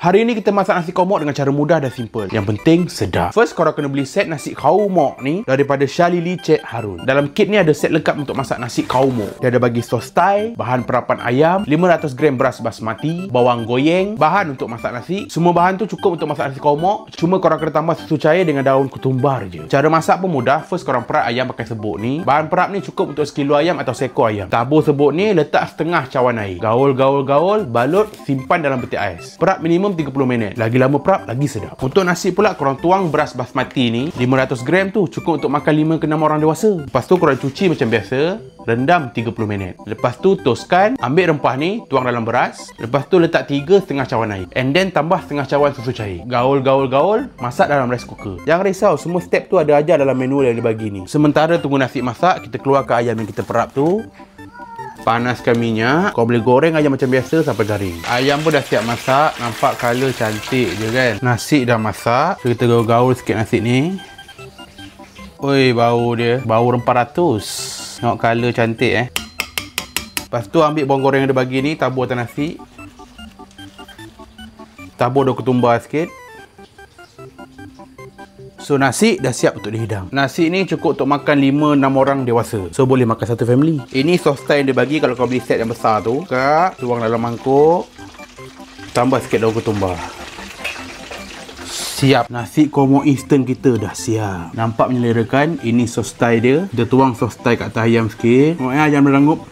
Hari ni kita masak nasi kau mok dengan cara mudah dan simple. Yang penting sedap. First, korang kena beli set nasi kau mok ni daripada Shalili Cik Harun. Dalam kit ni ada set lengkap untuk masak nasi kau mok. Dia ada bagi sos Thai, bahan perapan ayam, 500 gram beras basmati, bawang goyeng, bahan untuk masak nasi. Semua bahan tu cukup untuk masak nasi kau mok. Cuma korang kena tambah susu cair dengan daun ketumbar je. Cara masak pun mudah. First, korang perak ayam pakai sebut ni. Bahan perap ni cukup untuk sekilo ayam atau seekor ayam. Tabur sebut ni, letak setengah cawan air. Gaul, balut, simpan dalam peti ais. Perap minimum 30 minit. Lagi lama perap, lagi sedap. Untuk nasi pula, korang tuang beras basmati ni 500 gram tu cukup untuk makan 5 ke 6 orang dewasa. Lepas tu korang cuci macam biasa, rendam 30 minit. Lepas tu toskan, ambil rempah ni, tuang dalam beras. Lepas tu letak 3 setengah cawan air. And then tambah setengah cawan susu cair. Gaul, masak dalam rice cooker. Jangan risau, semua step tu ada ajar dalam menu yang dibagi ni. Sementara tunggu nasi masak, kita keluarkan ayam yang kita perap tu. Panaskan minyak. Kau boleh goreng ayam macam biasa sampai garing. Ayam pun dah siap masak. Nampak color cantik je kan. Nasi dah masak. So, kita gaul sikit nasi ni. Oi, bau dia. Bau rempah ratus. Tengok color cantik Lepas tu ambil bawang goreng yang dia bagi ni, tabur atas nasi. Tabur daun ketumbar sikit. So nasi dah siap untuk dihidang. Nasi ni cukup untuk makan 5-6 orang dewasa. So boleh makan satu family. Ini sos Thai yang dia bagi kalau kau beli set yang besar tu. Kak, tuang dalam mangkuk. Tambah sikit daun ketumbar. Siap. Nasi kau mok instant kita dah siap. Nampak menyelerakan. Ini sos Thai dia. Kita tuang sos Thai kat atas ayam sikit. Tengok ayam beranggup.